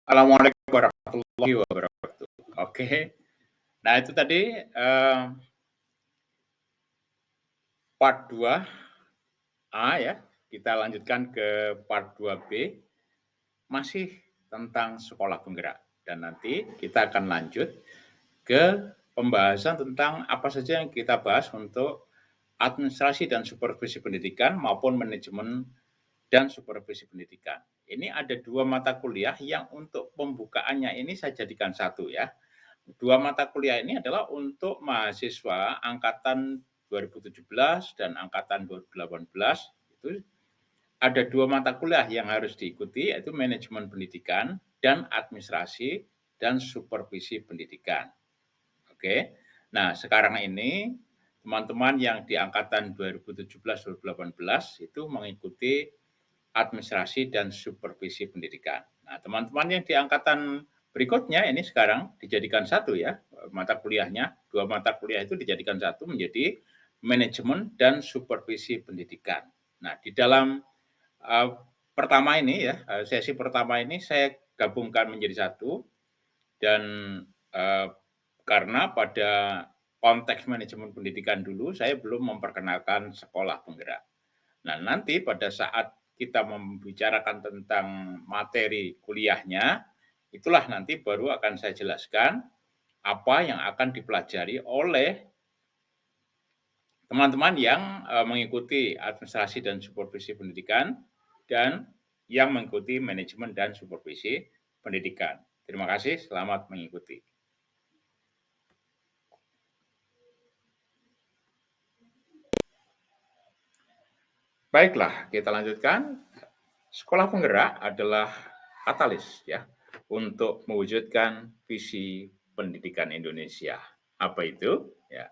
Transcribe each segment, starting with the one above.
Assalamualaikum warahmatullahi wabarakatuh. Oke. Nah itu tadi, part 2A ya, kita lanjutkan ke part 2B, masih tentang sekolah penggerak. Dan nanti kita akan lanjut ke pembahasan tentang apa saja yang kita bahas untuk administrasi dan supervisi pendidikan maupun manajemen dan supervisi pendidikan. Ini ada 2 mata kuliah yang untuk pembukaannya ini saya jadikan satu ya. 2 mata kuliah ini adalah untuk mahasiswa angkatan 2017 dan angkatan 2018, itu ada 2 mata kuliah yang harus diikuti, yaitu manajemen pendidikan dan administrasi dan supervisi pendidikan. Oke. Nah, sekarang ini teman-teman yang di angkatan 2017-2018 itu mengikuti administrasi dan supervisi pendidikan. Nah, teman-teman yang di angkatan berikutnya ini sekarang dijadikan satu ya, mata kuliahnya, 2 mata kuliah itu dijadikan satu menjadi manajemen dan supervisi pendidikan. Nah, di dalam, eee, pertama ini ya, sesi pertama ini saya gabungkan menjadi satu dan, eee, karena pada konteks manajemen pendidikan dulu saya belum memperkenalkan sekolah penggerak. Nah, nanti pada saat kita membicarakan tentang materi kuliahnya, itulah nanti baru akan saya jelaskan apa yang akan dipelajari oleh teman-teman yang, mengikuti administrasi dan supervisi pendidikan dan yang mengikuti manajemen dan supervisi pendidikan. Terima kasih, selamat mengikuti. Baiklah, kita lanjutkan. Sekolah penggerak adalah katalis ya untuk mewujudkan visi pendidikan Indonesia. Apa itu? Ya.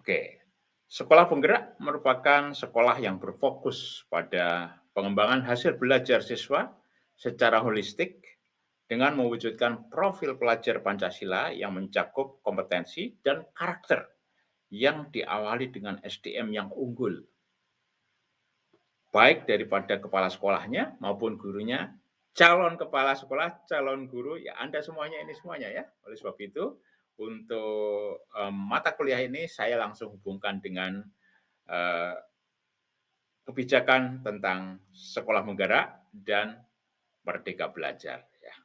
Oke. Sekolah penggerak merupakan sekolah yang berfokus pada pengembangan hasil belajar siswa secara holistik dengan mewujudkan profil pelajar Pancasila yang mencakup kompetensi dan karakter yang diawali dengan SDM yang unggul, baik daripada kepala sekolahnya maupun gurunya, calon kepala sekolah, calon guru, ya Anda semuanya ini semuanya ya. Oleh sebab itu, untuk, mata kuliah ini saya langsung hubungkan dengan, eee, kebijakan tentang sekolah menggerak dan merdeka belajar ya.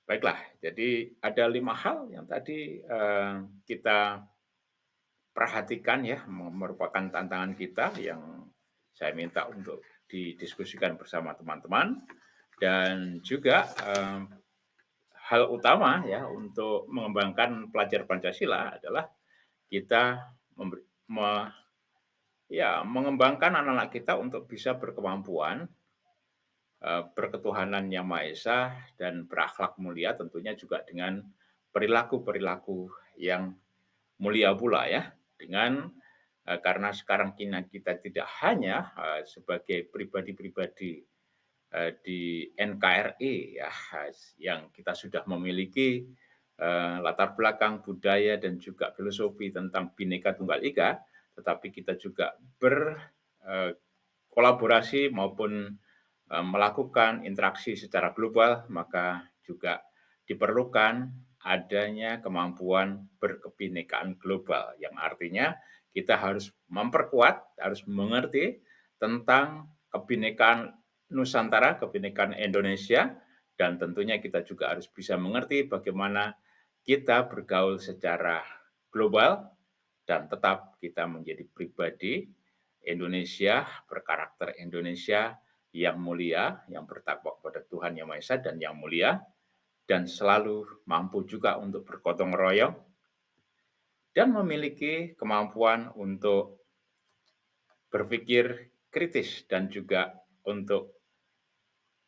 Baiklah, jadi ada 5 hal yang tadi, kita perhatikan ya, merupakan tantangan kita yang saya minta untuk didiskusikan bersama teman-teman dan juga, hal utama ya untuk mengembangkan pelajar Pancasila adalah kita memberi me ya mengembangkan anak-anak kita untuk bisa berkemampuan, berketuhanan Yang Maha Esa dan berakhlak mulia tentunya juga dengan perilaku-perilaku yang mulia pula ya, dengan karena sekarang kita tidak hanya, sebagai pribadi-pribadi, di NKRI ya, yang kita sudah memiliki, latar belakang budaya dan juga filosofi tentang Bhinneka Tunggal Ika, tetapi kita juga kolaborasi maupun, melakukan interaksi secara global, maka juga diperlukan adanya kemampuan berkebinekaan global, yang artinya kita harus memperkuat, harus mengerti tentang kebinekaan Nusantara, kebinekaan Indonesia, dan tentunya kita juga harus bisa mengerti bagaimana kita bergaul secara global dan tetap kita menjadi pribadi Indonesia, berkarakter Indonesia yang mulia, yang bertakwa kepada Tuhan Yang Maha Esa dan yang mulia, dan selalu mampu juga untuk bergotong royong dan memiliki kemampuan untuk berpikir kritis dan juga untuk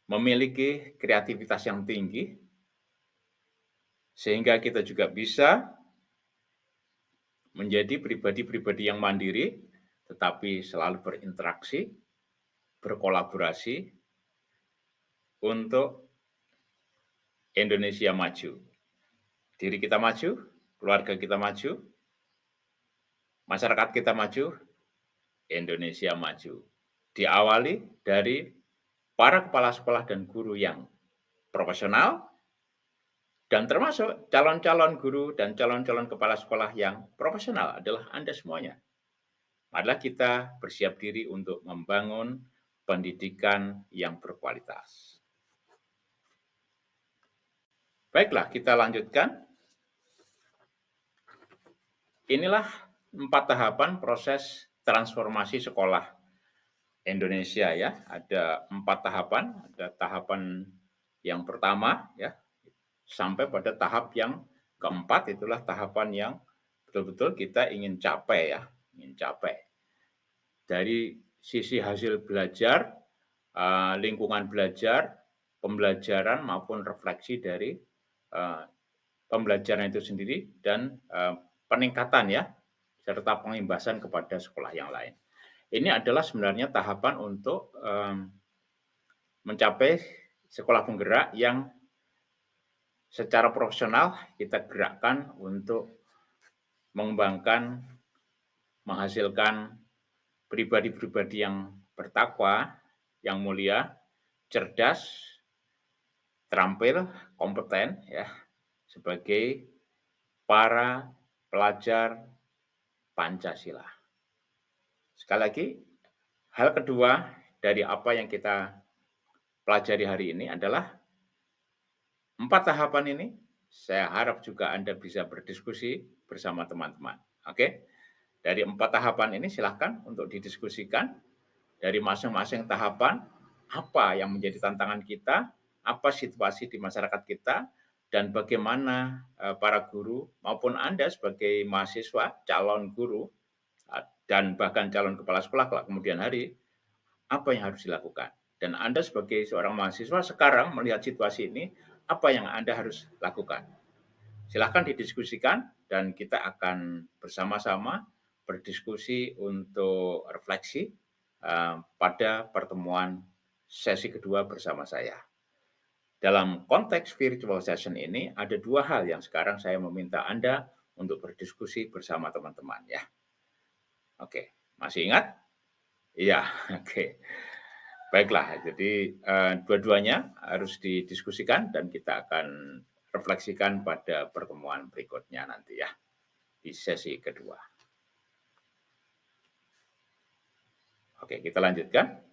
memiliki kreativitas yang tinggi, sehingga kita juga bisa menjadi pribadi-pribadi yang mandiri, tetapi selalu berinteraksi, berkolaborasi untuk Indonesia maju. Diri kita maju, keluarga kita maju, masyarakat kita maju, Indonesia maju. Diawali dari para kepala sekolah dan guru yang profesional, dan termasuk calon-calon guru dan calon-calon kepala sekolah yang profesional adalah Anda semuanya. Marilah kita bersiap diri untuk membangun pendidikan yang berkualitas. Baiklah, kita lanjutkan. Inilah 4 tahapan proses transformasi sekolah Indonesia ya. Ada 4 tahapan, ada tahapan yang pertama ya, sampai pada tahap yang keempat, itulah tahapan yang betul-betul kita ingin capai ya, ingin capai. Dari sisi hasil belajar, lingkungan belajar, pembelajaran maupun refleksi dari pembelajaran itu sendiri dan peningkatan ya, serta pengimbasan kepada sekolah yang lain. Ini adalah sebenarnya tahapan untuk mencapai sekolah penggerak yang secara profesional kita gerakkan untuk mengembangkan, menghasilkan pribadi-pribadi yang bertakwa, yang mulia, cerdas, terampil, kompeten ya, sebagai para pelajar Pancasila. Sekali lagi, hal kedua dari apa yang kita pelajari hari ini adalah 4 tahapan ini. Saya harap juga Anda bisa berdiskusi bersama teman-teman. Oke? Dari 4 tahapan ini silahkan untuk didiskusikan. Dari masing-masing tahapan, apa yang menjadi tantangan kita, apa situasi di masyarakat kita, dan bagaimana para guru maupun Anda sebagai mahasiswa, calon guru, dan bahkan calon kepala sekolah kelak kemudian hari, apa yang harus dilakukan. Dan Anda sebagai seorang mahasiswa sekarang melihat situasi ini, apa yang Anda harus lakukan. Silahkan didiskusikan dan kita akan bersama-sama berdiskusi untuk refleksi pada pertemuan sesi kedua bersama saya. Dalam konteks virtual session ini ada 2 hal yang sekarang saya meminta Anda untuk berdiskusi bersama teman-teman ya. Oke, masih ingat? Iya, oke. Baiklah, jadi dua-duanya harus didiskusikan dan kita akan refleksikan pada pertemuan berikutnya nanti ya, di sesi kedua. Oke, kita lanjutkan.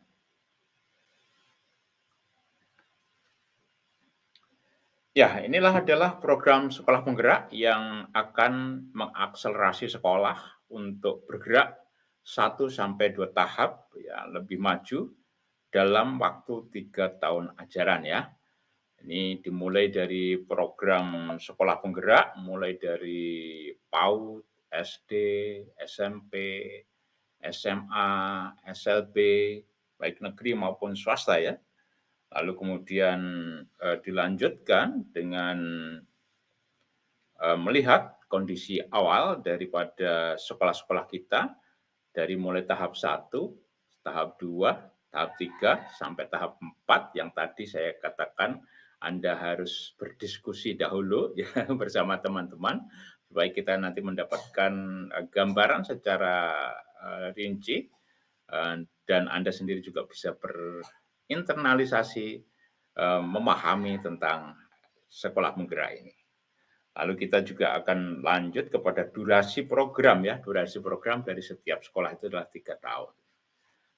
Ya, inilah adalah program sekolah penggerak yang akan mengakselerasi sekolah untuk bergerak 1 sampai 2 tahap ya, lebih maju dalam waktu 3 tahun ajaran ya. Ini dimulai dari program sekolah penggerak, mulai dari PAUD, SD, SMP, SMA, SLB, baik negeri maupun swasta ya. Lalu kemudian dilanjutkan dengan melihat kondisi awal daripada sekolah-sekolah kita, dari mulai tahap 1, tahap 2, tahap 3, sampai tahap 4 yang tadi saya katakan Anda harus berdiskusi dahulu ya bersama teman-teman, supaya kita nanti mendapatkan gambaran secara rinci, dan Anda sendiri juga bisa berinternalisasi, memahami tentang sekolah penggerak ini. Lalu kita juga akan lanjut kepada durasi program ya, durasi program dari setiap sekolah itu adalah 3 tahun.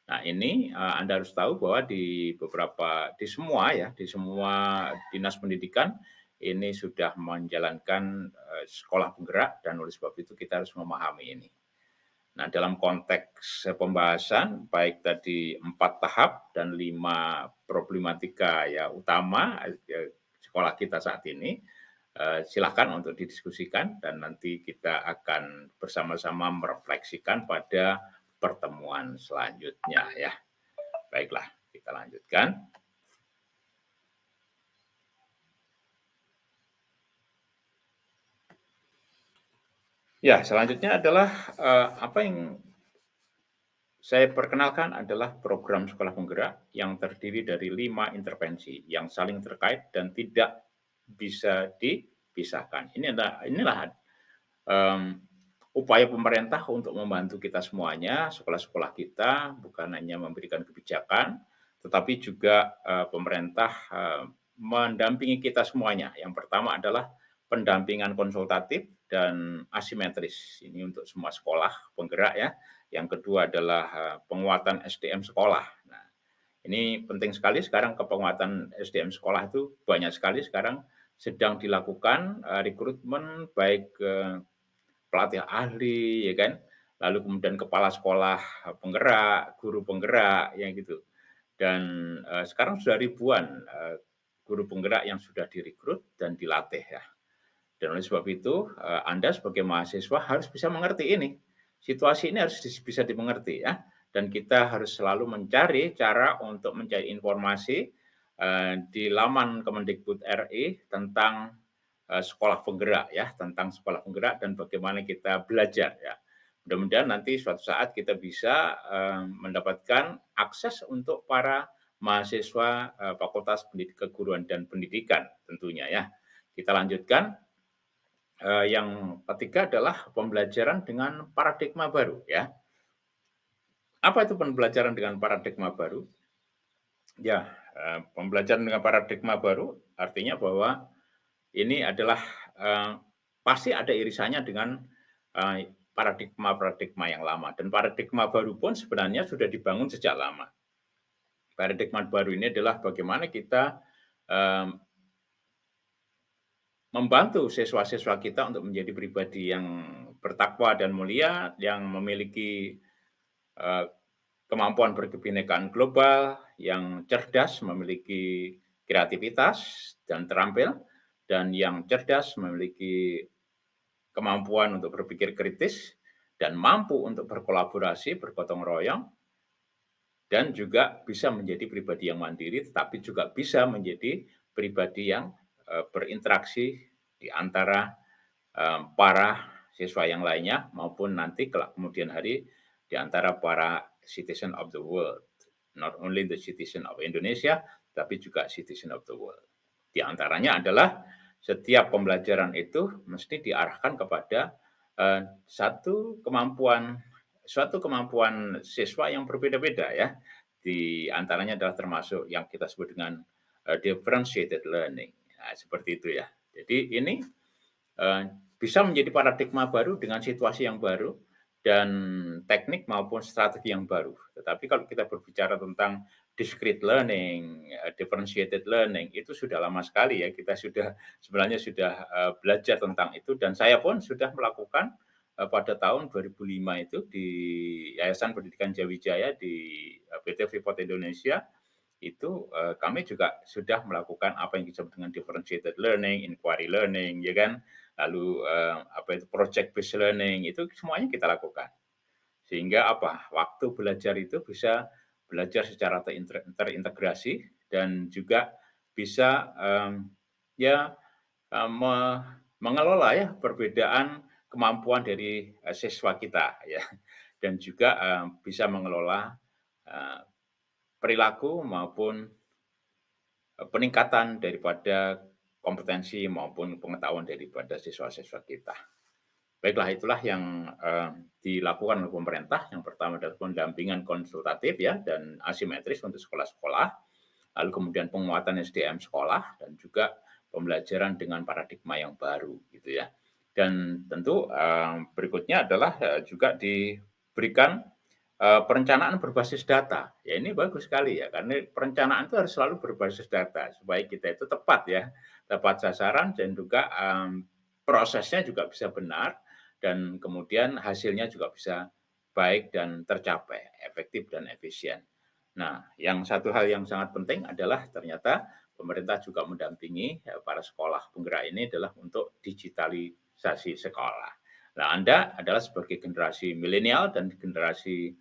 Nah ini Anda harus tahu bahwa di semua ya, di semua dinas pendidikan ini sudah menjalankan sekolah penggerak dan oleh sebab itu kita harus memahami ini. Nah dalam konteks pembahasan baik tadi 4 tahap dan 5 problematika ya utama sekolah kita saat ini, silakan untuk didiskusikan dan nanti kita akan bersama-sama merefleksikan pada pertemuan selanjutnya ya. Baiklah, kita lanjutkan. Ya, selanjutnya adalah apa yang saya perkenalkan adalah program sekolah penggerak yang terdiri dari 5 intervensi yang saling terkait dan tidak bisa dipisahkan. Inilah upaya pemerintah untuk membantu kita semuanya, sekolah-sekolah kita bukan hanya memberikan kebijakan, tetapi juga pemerintah mendampingi kita semuanya. Yang pertama adalah pendampingan konsultatif dan asimetris. Ini untuk semua sekolah penggerak ya. Yang kedua adalah penguatan SDM sekolah. Nah, ini penting sekali sekarang penguatan SDM sekolah itu banyak sekali sekarang sedang dilakukan rekrutmen baik pelatih ahli ya kan, lalu kemudian kepala sekolah penggerak, guru penggerak ya gitu. Dan sekarang sudah ribuan guru penggerak yang sudah direkrut dan dilatih ya. Dan oleh sebab itu, Anda sebagai mahasiswa harus bisa mengerti ini. Situasi ini harus bisa dimengerti ya, dan kita harus selalu mencari cara untuk mencari informasi, di laman Kemendikbud RI tentang, sekolah penggerak ya, tentang sekolah penggerak dan bagaimana kita belajar ya. Mudah-mudahan nanti suatu saat kita bisa, mendapatkan akses untuk para mahasiswa, Fakultas Keguruan dan Pendidikan tentunya ya. Kita lanjutkan. Yang ketiga adalah pembelajaran dengan paradigma baru ya. Apa itu pembelajaran dengan paradigma baru? Ya, pembelajaran dengan paradigma baru artinya bahwa ini adalah, eee, pasti ada irisannya dengan, paradigma-paradigma yang lama dan paradigma baru pun sebenarnya sudah dibangun sejak lama. Paradigma baru ini adalah bagaimana kita, mmm, membantu siswa-siswa kita untuk menjadi pribadi yang bertakwa dan mulia, yang memiliki, eee, kemampuan berkebinekaan global, yang cerdas, memiliki kreativitas dan terampil, dan yang cerdas memiliki kemampuan untuk berpikir kritis, dan mampu untuk berkolaborasi, bergotong royong, dan juga bisa menjadi pribadi yang mandiri, tetapi juga bisa menjadi pribadi yang, berinteraksi di antara para siswa yang lainnya maupun nanti kelak kemudian hari di antara para citizen of the world. Not only the citizen of Indonesia, tapi juga citizen of the world. Di antaranya adalah setiap pembelajaran itu mesti diarahkan kepada suatu kemampuan siswa yang berbeda-beda ya. Di antaranya adalah termasuk yang kita sebut dengan differentiated learning. Nah, seperti itu ya. Jadi ini Eee, bisa menjadi paradigma baru dengan situasi yang baru dan teknik maupun strategi yang baru. Tetapi kalau kita berbicara tentang discrete learning, differentiated learning, itu sudah lama sekali ya, kita sudah sebenarnya sudah, belajar tentang itu dan saya pun sudah melakukan, pada tahun 2005 itu di Yayasan Pendidikan Jawijaya di, PT Freeport Indonesia, itu, kami juga sudah melakukan apa yang disebut dengan differentiated learning, inquiry learning, ya kan. Lalu, apa itu project based learning, itu semuanya kita lakukan. Sehingga apa, waktu belajar itu bisa belajar secara terintegrasi dan juga bisa, ya, mengelola ya perbedaan kemampuan dari, siswa kita ya, dan juga, bisa mengelola, eee, perilaku maupun peningkatan daripada kompetensi maupun pengetahuan daripada siswa-siswa kita. Baiklah, itulah yang, dilakukan oleh pemerintah. Yang pertama adalah pendampingan konsultatif ya dan asimetris untuk sekolah-sekolah, lalu kemudian penguatan SDM sekolah dan juga pembelajaran dengan paradigma yang baru gitu ya. Dan tentu, berikutnya adalah, juga diberikan perencanaan berbasis data, ya ini bagus sekali ya, karena perencanaan itu harus selalu berbasis data supaya kita itu tepat ya, tepat sasaran dan juga, prosesnya juga bisa benar dan kemudian hasilnya juga bisa baik dan tercapai, efektif dan efisien. Nah, yang satu hal yang sangat penting adalah ternyata pemerintah juga mendampingi, para sekolah penggerak ini adalah untuk digitalisasi sekolah. Nah, Anda adalah sebagai generasi milenial dan generasi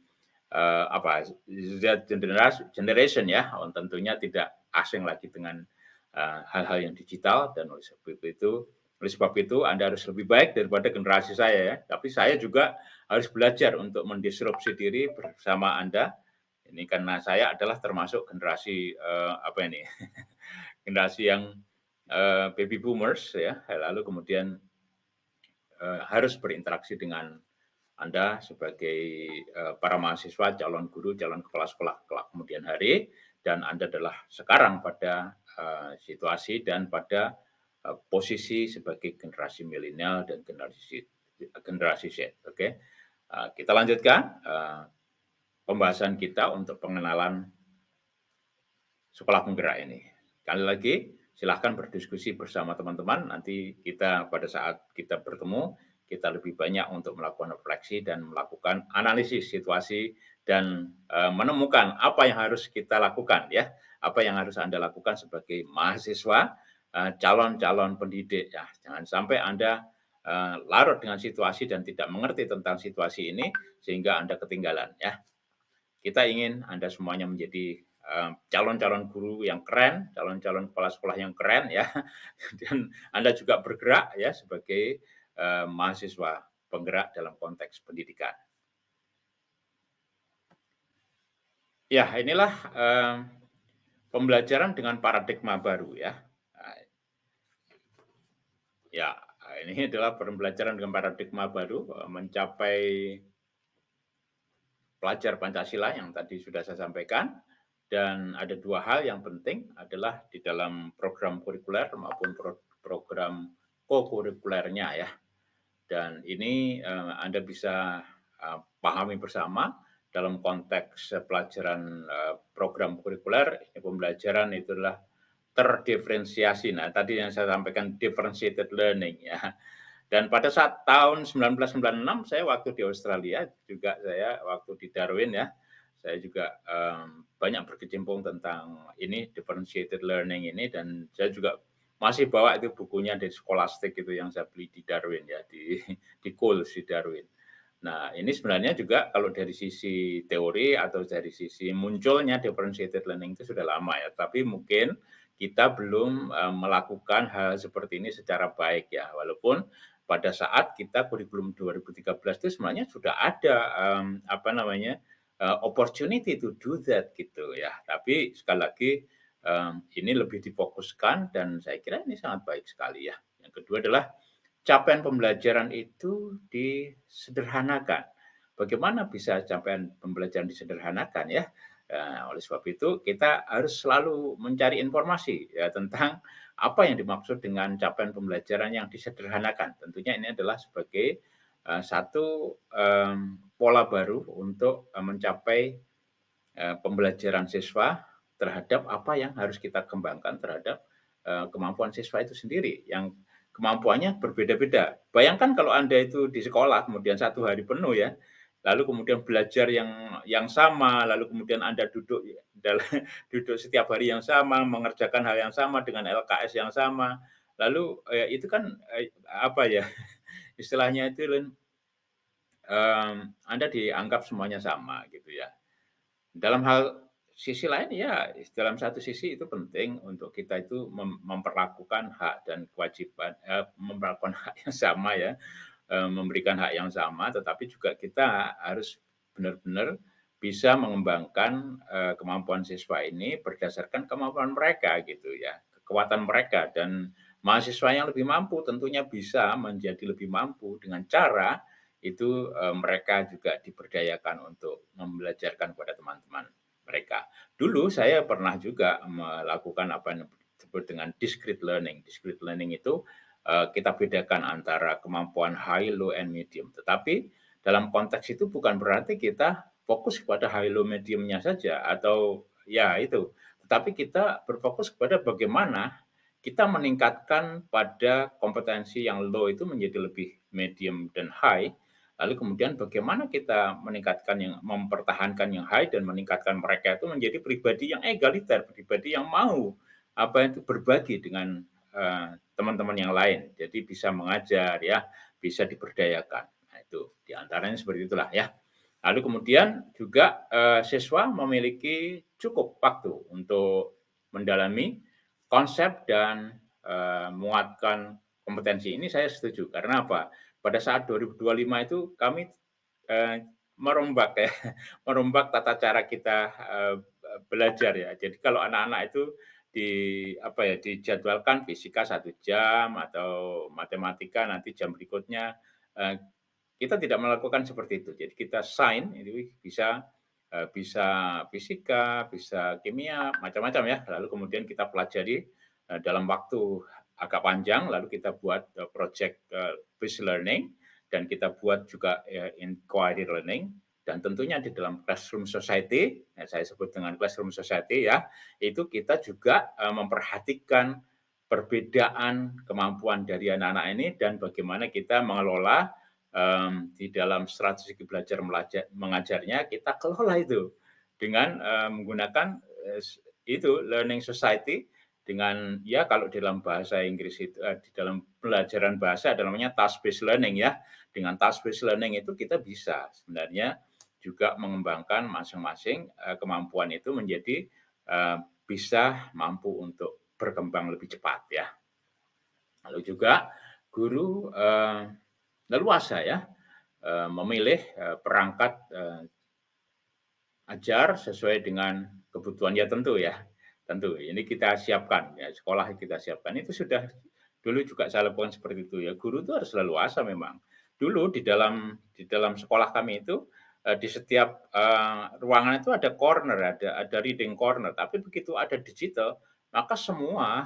apa, Z generation ya, tentunya tidak asing lagi dengan, hal-hal yang digital dan oleh sebab itu Anda harus lebih baik daripada generasi saya ya, tapi saya juga harus belajar untuk mendisrupsi diri bersama Anda. Ini karena saya adalah termasuk generasi, apa ini, generasi yang, baby boomers ya, lalu kemudian, harus berinteraksi dengan Anda sebagai, para mahasiswa, calon guru, calon kepala sekolah kelak kemudian hari, dan Anda adalah sekarang pada, situasi dan pada, posisi sebagai generasi milenial dan generasi Z, oke? Kita lanjutkan, pembahasan kita untuk pengenalan sekolah penggerak ini. Sekali lagi, silahkan berdiskusi bersama teman-teman. Nanti kita pada saat kita bertemu, kita lebih banyak untuk melakukan refleksi dan melakukan analisis situasi dan menemukan apa yang harus kita lakukan ya, apa yang harus Anda lakukan sebagai mahasiswa, calon-calon pendidik ya. Jangan sampai Anda larut dengan situasi dan tidak mengerti tentang situasi ini sehingga Anda ketinggalan ya. Kita ingin Anda semuanya menjadi, calon-calon guru yang keren, calon-calon kepala sekolah yang keren ya, dan Anda juga bergerak ya sebagai, mahasiswa penggerak dalam konteks pendidikan. Ya, inilah, pembelajaran dengan paradigma baru ya. Nah, ya, ini adalah pembelajaran dengan paradigma baru, mencapai pelajar Pancasila yang tadi sudah saya sampaikan, dan ada 2 hal yang penting adalah di dalam program kurikuler maupun program kokurikulernya ya. Dan ini, Anda bisa, pahami bersama dalam konteks pelajaran, program kurikuler, pembelajaran itu adalah terdiferensiasi. Nah, tadi yang saya sampaikan differentiated learning ya. Dan pada saat tahun 1996 saya waktu di Australia, juga saya waktu di Darwin ya, saya juga, banyak berkecimpung tentang ini, differentiated learning ini, dan saya juga masih bawa itu bukunya dari Scholastic itu yang saya beli di Darwin ya, di Coles di Darwin. Nah, ini sebenarnya juga kalau dari sisi teori atau dari sisi munculnya differentiated learning itu sudah lama ya, tapi mungkin kita belum, melakukan hal seperti ini secara baik ya. Walaupun pada saat kita kurikulum 2013 itu sebenarnya sudah ada, apa namanya, opportunity to do that gitu ya. Tapi sekali lagi, ini lebih difokuskan dan saya kira ini sangat baik sekali ya. Yang kedua adalah capaian pembelajaran itu disederhanakan. Bagaimana bisa capaian pembelajaran disederhanakan ya? Oleh sebab itu kita harus selalu mencari informasi ya tentang apa yang dimaksud dengan capaian pembelajaran yang disederhanakan. Tentunya ini adalah sebagai, satu, pola baru untuk, mencapai, pembelajaran siswa terhadap apa yang harus kita kembangkan terhadap, kemampuan siswa itu sendiri yang kemampuannya berbeda-beda. Bayangkan kalau Anda itu di sekolah kemudian 1 hari penuh ya, lalu kemudian belajar yang sama, lalu kemudian Anda duduk duduk setiap hari yang sama, mengerjakan hal yang sama dengan LKS yang sama, lalu, itu kan, apa ya, istilahnya itu Anda dianggap semuanya sama gitu ya. Dalam hal sisi lain ya, dalam satu sisi itu penting untuk kita itu memperlakukan hak dan kewajiban, memperlakukan hak yang sama ya, memberikan hak yang sama, tetapi juga kita harus benar-benar bisa mengembangkan, kemampuan siswa ini berdasarkan kemampuan mereka gitu ya, kekuatan mereka, dan mahasiswa yang lebih mampu tentunya bisa menjadi lebih mampu dengan cara itu, mereka juga diberdayakan untuk membelajarkan kepada teman-teman mereka. Dulu saya pernah juga melakukan apa yang disebut dengan discrete learning. Discrete learning itu, kita bedakan antara kemampuan high, low, and medium. Tetapi dalam konteks itu bukan berarti kita fokus kepada high, low, medium-nya saja atau ya itu, tetapi kita berfokus kepada bagaimana kita meningkatkan pada kompetensi yang low itu menjadi lebih medium dan high. Lalu kemudian bagaimana kita meningkatkan mempertahankan yang high dan meningkatkan mereka itu menjadi pribadi yang egaliter, pribadi yang mau apa itu berbagi dengan, teman-teman yang lain. Jadi bisa mengajar ya, bisa diberdayakan. Nah itu, di antaranya seperti itulah ya. Lalu kemudian juga, siswa memiliki cukup waktu untuk mendalami konsep dan, menguatkan kompetensi. Ini saya setuju, karena apa? Pada saat 2025 itu kami, merombak ya, merombak tata cara kita, belajar ya. Jadi kalau anak-anak itu di apa ya, dijadwalkan fisika 1 jam atau matematika nanti jam berikutnya, kita tidak melakukan seperti itu. Jadi kita itu bisa, bisa fisika, bisa kimia, macam-macam ya. Lalu kemudian kita pelajari, dalam waktu agak panjang, lalu kita buat, project, based learning, dan kita buat juga, inquiry learning, dan tentunya di dalam classroom society, saya sebut dengan classroom society ya, itu kita juga, memperhatikan perbedaan kemampuan dari anak-anak ini dan bagaimana kita mengelola, di dalam strategi belajar mengajarnya kita kelola itu dengan, menggunakan, itu learning society dengan ya kalau dalam bahasa Inggris itu, di dalam pelajaran bahasa ada namanya task based learning ya. Dengan task based learning itu kita bisa sebenarnya juga mengembangkan masing-masing, kemampuan itu menjadi, bisa mampu untuk berkembang lebih cepat ya. Lalu juga guru, leluasa ya, memilih, perangkat, ajar sesuai dengan kebutuhan, ya tentu ya, tentu ini kita siapkan ya, sekolah kita siapkan. Itu sudah dulu juga saya lakukan seperti itu ya, guru itu harus leluasa memang. Dulu di dalam sekolah kami itu, di setiap, ruangan itu ada corner, ada reading corner, tapi begitu ada digital, maka semua,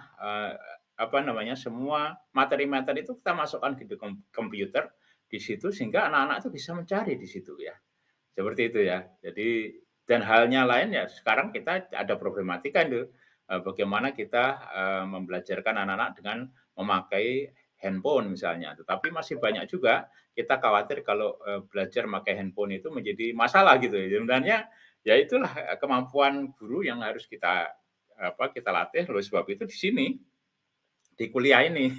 apa namanya, semua materi-materi itu kita masukkan ke komputer di situ sehingga anak-anak itu bisa mencari di situ ya. Seperti itu ya. Jadi dan halnya lain ya sekarang kita ada problematika itu, bagaimana kita, membelajarkan anak-anak dengan memakai handphone misalnya. Tetapi masih banyak juga kita khawatir kalau, belajar memakai handphone itu menjadi masalah gitu ya. Sebenarnya ya itulah, kemampuan guru yang harus kita, apa, kita latih. Oleh sebab itu di sini, di kuliah ini,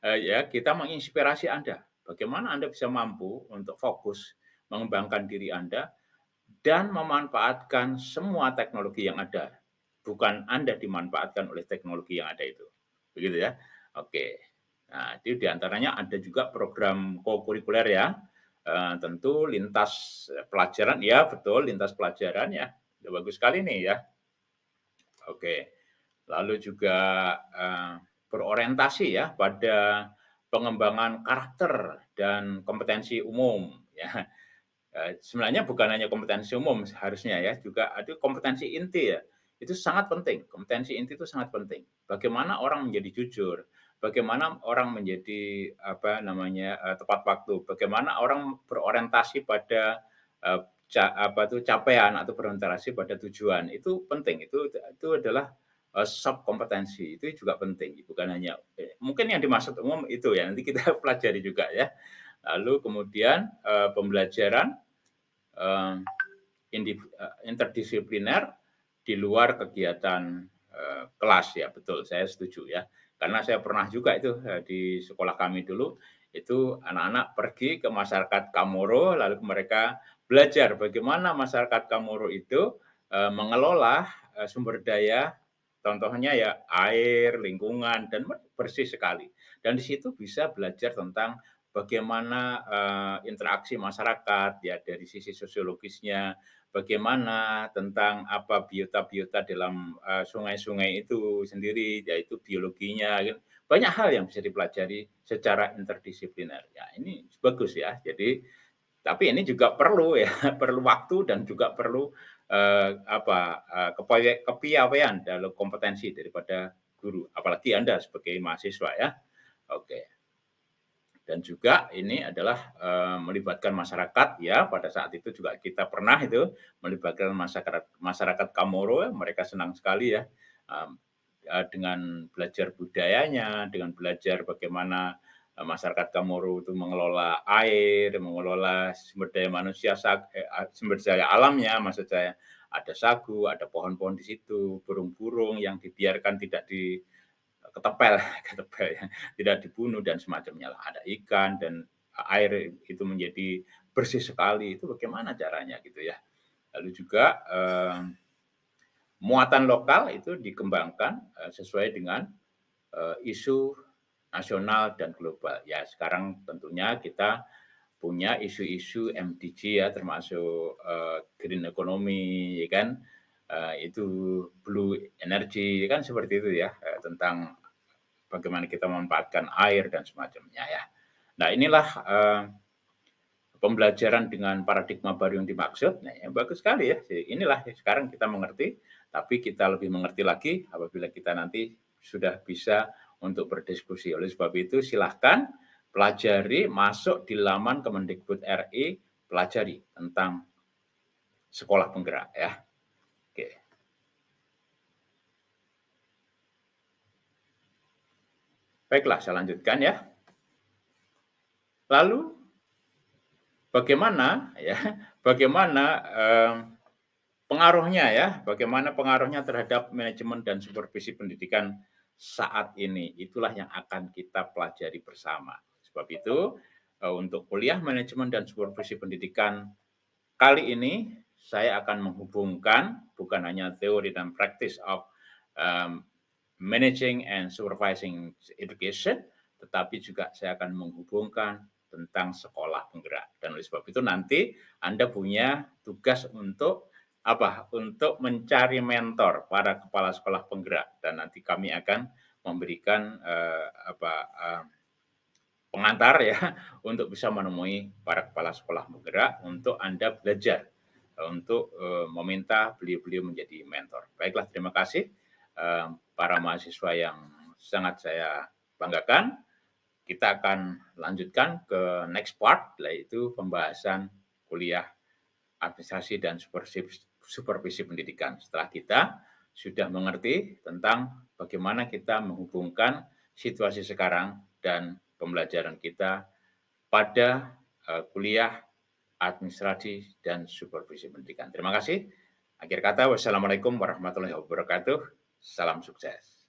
ya kita menginspirasi Anda. Bagaimana Anda bisa mampu untuk fokus mengembangkan diri Anda dan memanfaatkan semua teknologi yang ada, bukan Anda dimanfaatkan oleh teknologi yang ada itu. Begitu ya? Oke. Nah, itu di antaranya ada juga program kokurikuler ya, tentu lintas, pelajaran ya betul, lintas pelajaran ya. Ya bagus sekali nih ya. Oke. Lalu juga, berorientasi ya pada pengembangan karakter dan kompetensi umum ya. Sebenarnya bukan hanya kompetensi umum seharusnya ya, juga ada kompetensi inti ya. Itu sangat penting, kompetensi inti itu sangat penting. Bagaimana orang menjadi jujur, bagaimana orang menjadi, apa namanya, tepat waktu, bagaimana orang berorientasi pada, eee, apa tuh, capaian atau berorientasi pada tujuan, itu penting. Itu adalah, sub kompetensi, itu juga penting, bukan hanya mungkin yang dimaksud umum itu ya, nanti kita pelajari juga ya. Lalu kemudian, pembelajaran interdisipliner di luar kegiatan, kelas ya, betul saya setuju ya. Karena saya pernah juga itu, di sekolah kami dulu, itu anak-anak pergi ke masyarakat Kamoro, lalu mereka belajar bagaimana masyarakat Kamoro itu, mengelola, sumber daya, contohnya ya air, lingkungan, dan bersih sekali. Dan di situ bisa belajar tentang bagaimana, interaksi masyarakat, ya dari sisi sosiologisnya, bagaimana tentang apa biota-biota dalam, sungai-sungai itu sendiri, yaitu biologinya, gitu. Banyak hal yang bisa dipelajari secara interdisipliner. Ya ini bagus ya. Jadi tapi ini juga perlu ya, perlu waktu dan juga perlu, apa, kepiawaian dalam kompetensi daripada guru, apalagi Anda sebagai mahasiswa ya. Oke. Dan juga ini adalah, melibatkan masyarakat ya, pada saat itu juga kita pernah itu melibatkan masyarakat masyarakat Kamoro, mereka senang sekali ya, mmm, dengan belajar budayanya, dengan belajar bagaimana, masyarakat Kamoro itu mengelola air, mengelola sumber daya manusia sumber daya alamnya maksud saya. Ada sagu, ada pohon-pohon di situ, burung-burung yang dibiarkan tidak ketepel ketepel ya, tidak dibunuh dan semacamnya lah. Ada ikan dan air itu menjadi bersih sekali, itu bagaimana caranya gitu ya. Lalu juga, muatan lokal itu dikembangkan, sesuai dengan, isu nasional dan global. Ya sekarang tentunya kita punya isu-isu MDG ya termasuk, green economy ya kan, itu blue energy kan seperti itu ya, tentang bagaimana kita memanfaatkan air dan semacamnya ya. Nah inilah, pembelajaran dengan paradigma baru yang dimaksud, nah ya bagus sekali ya. Inilah sekarang kita mengerti, tapi kita lebih mengerti lagi apabila kita nanti sudah bisa untuk berdiskusi. Oleh sebab itu silahkan pelajari, masuk di laman Kemendikbud RI, pelajari tentang sekolah penggerak ya. Oke. Baiklah, saya lanjutkan ya. Lalu bagaimana ya, bagaimana pengaruhnya ya, bagaimana pengaruhnya terhadap manajemen dan supervisi pendidikan saat ini? Itulah yang akan kita pelajari bersama. Sebab itu, untuk kuliah manajemen dan supervisi pendidikan kali ini, saya akan menghubungkan bukan hanya teori dan praktis of managing and supervising education, tetapi juga saya akan menghubungkan tentang sekolah penggerak. Dan oleh sebab itu nanti Anda punya tugas untuk apa? Untuk mencari mentor para kepala sekolah penggerak dan nanti kami akan memberikan pengantar ya untuk bisa menemui para kepala sekolah penggerak untuk Anda belajar untuk meminta beliau-beliau menjadi mentor. Baiklah, terima kasih para mahasiswa yang sangat saya banggakan. Kita akan lanjutkan ke next part, yaitu pembahasan kuliah administrasi dan supervisi pendidikan. Setelah kita sudah mengerti tentang bagaimana kita menghubungkan situasi sekarang dan pembelajaran kita pada kuliah administrasi dan supervisi pendidikan. Terima kasih. Akhir kata, wassalamualaikum warahmatullahi wabarakatuh. Salam sukses.